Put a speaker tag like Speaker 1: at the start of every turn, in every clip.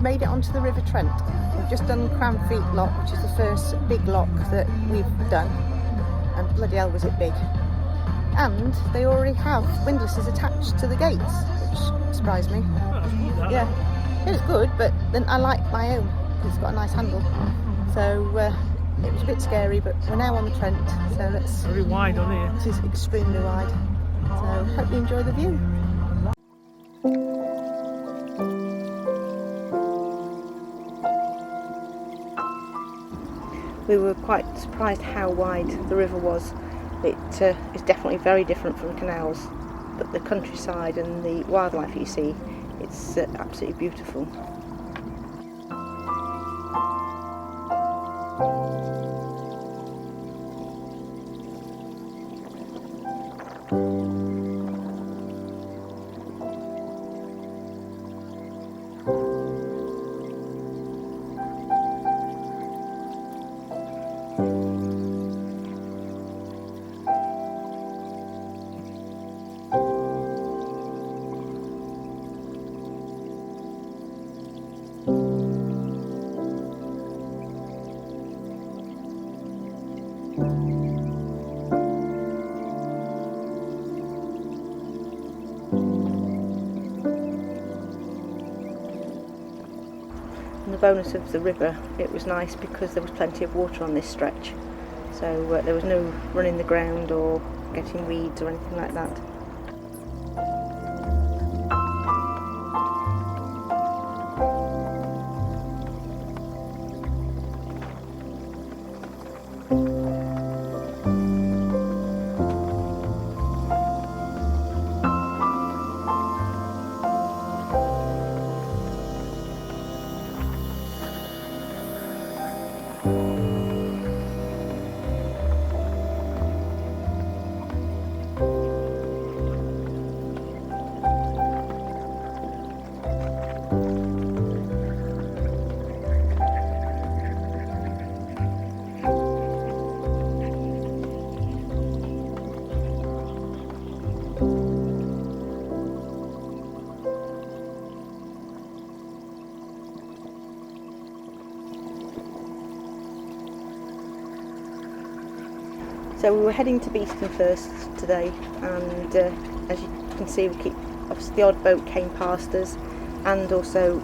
Speaker 1: made it onto the River Trent. We've just done Cranfleet Lock, which is the first big lock that we've done, and bloody hell was it big. And they already have windlasses attached to the gates, which surprised me. Yeah, it is good, but then I like my own because it's got a nice handle. So it was a bit scary, but we're now on the Trent, so let's...
Speaker 2: Very wide on here.
Speaker 1: This is extremely wide, so hope you enjoy the view. We were quite surprised how wide the river was. It is definitely very different from canals, but the countryside and the wildlife you see, it's absolutely beautiful. And the bonus of the river, it was nice because there was plenty of water on this stretch, so there was no running the ground or getting weeds or anything like that. So we were heading to Beeston first today, and as you can see, we keep, obviously the odd boat came past us, and also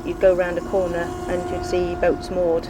Speaker 1: you'd go round a corner and you'd see boats moored.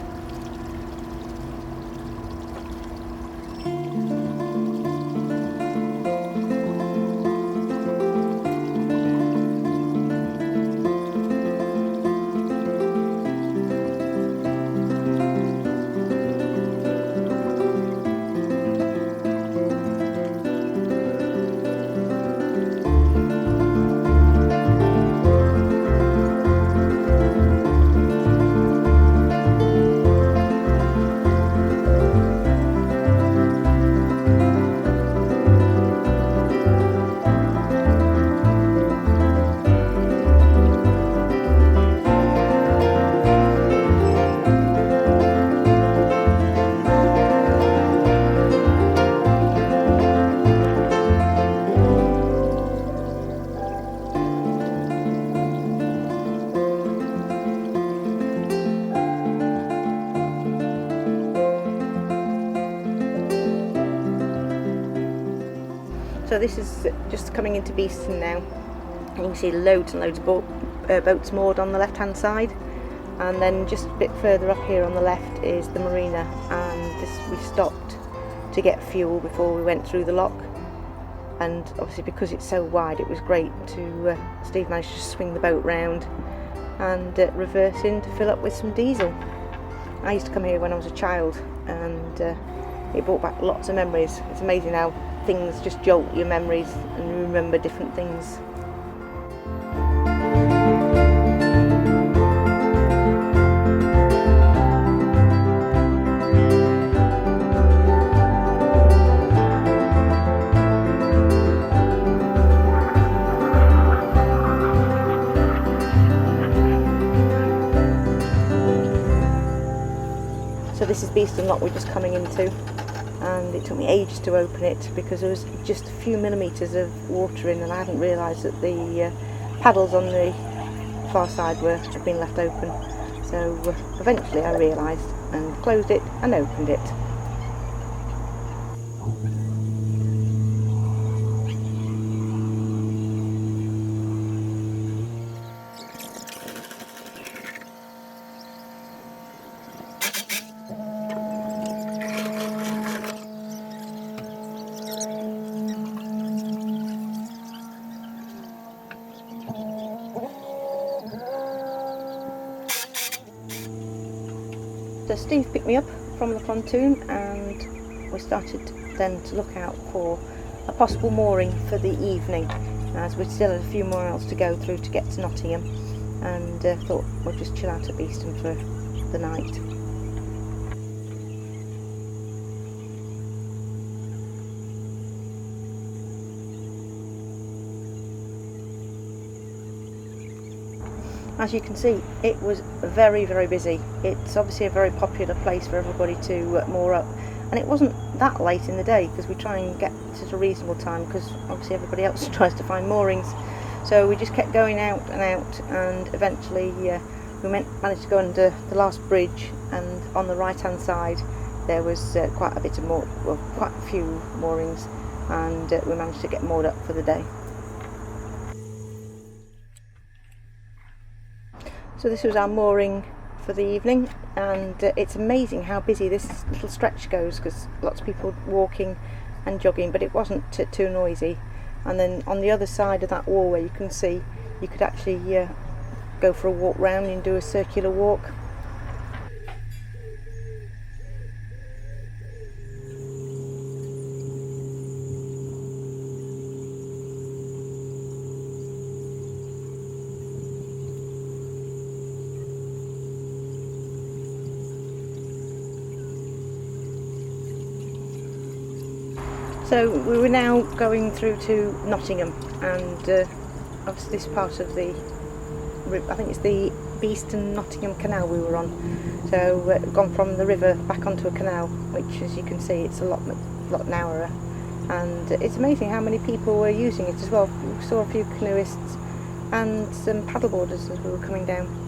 Speaker 1: So this is just coming into Beeston now, and you can see loads and loads of boats moored on the left hand side, and then just a bit further up here on the left is the marina, and we stopped to get fuel before we went through the lock, and obviously because it's so wide it was great to Steve managed to swing the boat round and reverse in to fill up with some diesel. I used to come here when I was a child, and it brought back lots of memories. It's amazing how things just jolt your memories and you remember different things. So this is Beeston Lock we're just coming into, and it took me ages to open it because there was just a few millimetres of water in, and I hadn't realised that the paddles on the far side had been left open. So eventually I realised and closed it and opened it. So Steve picked me up from the pontoon and we started then to look out for a possible mooring for the evening, as we still had a few more miles to go through to get to Nottingham, and thought we'll just chill out at Beeston for the night. As you can see, it was very, very busy. It's obviously a very popular place for everybody to moor up, and it wasn't that late in the day because we try and get at a reasonable time because obviously everybody else tries to find moorings. So we just kept going out and out, and eventually we managed to go under the last bridge, and on the right hand side there was quite a few moorings, and we managed to get moored up for the day. So this was our mooring for the evening, and it's amazing how busy this little stretch goes because lots of people walking and jogging, but it wasn't too noisy. And then on the other side of that wall where you can see, you could actually go for a walk round and do a circular walk. So we were now going through to Nottingham, and obviously this part of the, I think it's the Beeston Nottingham canal we were on. So gone from the river back onto a canal, which as you can see it's a lot narrower, and it's amazing how many people were using it as well. We saw a few canoeists and some paddleboarders as we were coming down.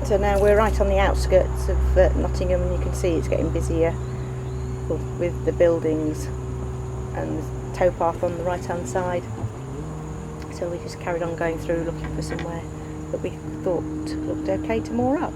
Speaker 1: So now we're right on the outskirts of Nottingham, and you can see it's getting busier with the buildings and the towpath on the right hand side. So we just carried on going through looking for somewhere that we thought looked okay to moor up.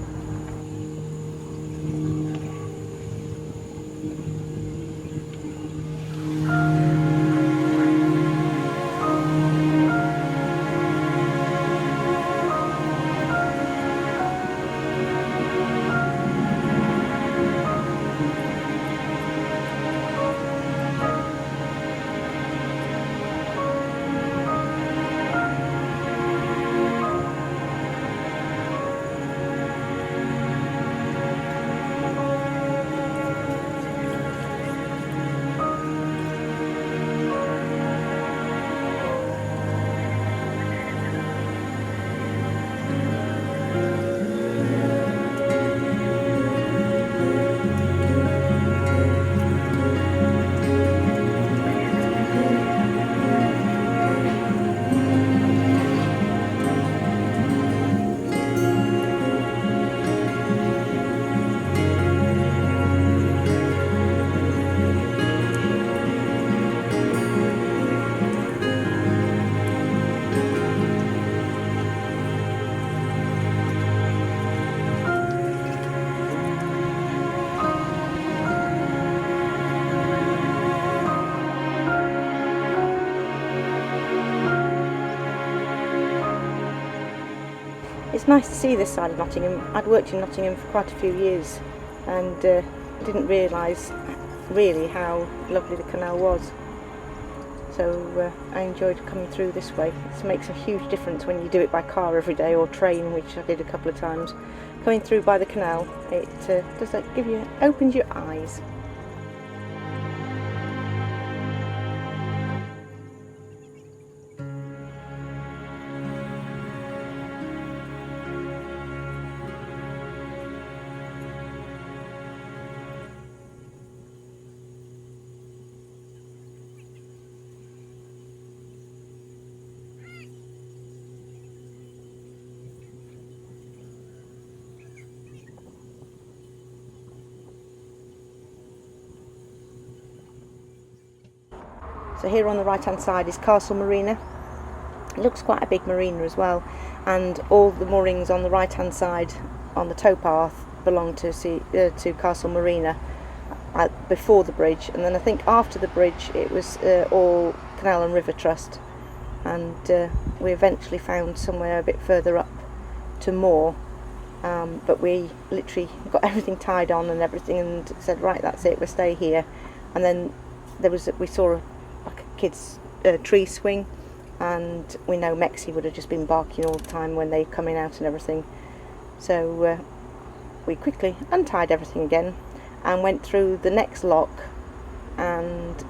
Speaker 1: It's nice to see this side of Nottingham. I'd worked in Nottingham for quite a few years and didn't realise really how lovely the canal was. So I enjoyed coming through this way. It makes a huge difference when you do it by car every day or train, which I did a couple of times. Coming through by the canal, it opens your eyes. So here on the right hand side is Castle Marina. It looks quite a big marina as well, and all the moorings on the right hand side on the towpath belong to Castle Marina before the bridge, and then I think after the bridge it was all Canal and River Trust, and we eventually found somewhere a bit further up to moor, but we literally got everything tied on and everything and said, right, that's it, we'll stay here. And then we saw like a kid's tree swing, and we know Mexi would have just been barking all the time when they coming out and everything, so we quickly untied everything again and went through the next lock, and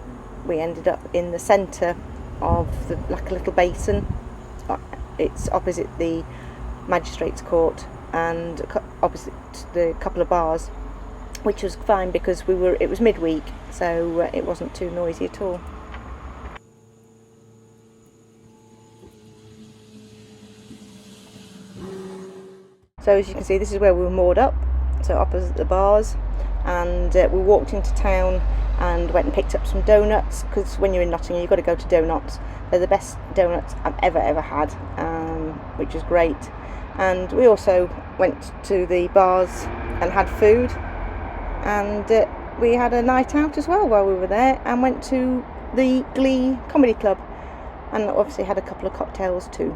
Speaker 1: we ended up in the centre of like a little basin. It's opposite the Magistrates Court and opposite the couple of bars, which was fine because it was midweek, so it wasn't too noisy at all. So as you can see, this is where we were moored up, so opposite the bars, and we walked into town and went and picked up some doughnuts, because when you're in Nottingham you've got to go to Doughnotts. They're the best doughnuts I've ever had, which is great. And we also went to the bars and had food, and we had a night out as well while we were there, and went to the Glee comedy club, and obviously had a couple of cocktails too.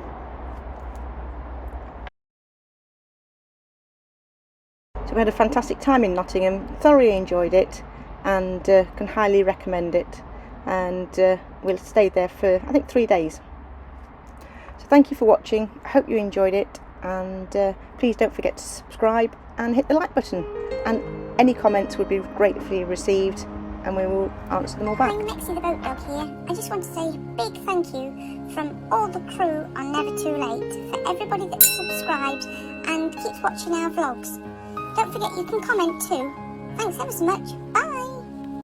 Speaker 1: So we had a fantastic time in Nottingham, thoroughly enjoyed it, and can highly recommend it, and we'll stay there for I think 3 days. So thank you for watching, I hope you enjoyed it, and please don't forget to subscribe and hit the like button, and any comments would be gratefully received, and we will answer them all back.
Speaker 2: I'm Mexi the Boat Dog here. I just want to say a big thank you from all the crew on Never Too Late for everybody that subscribes and keeps watching our vlogs. Don't forget you can comment too. Thanks ever so much. Bye!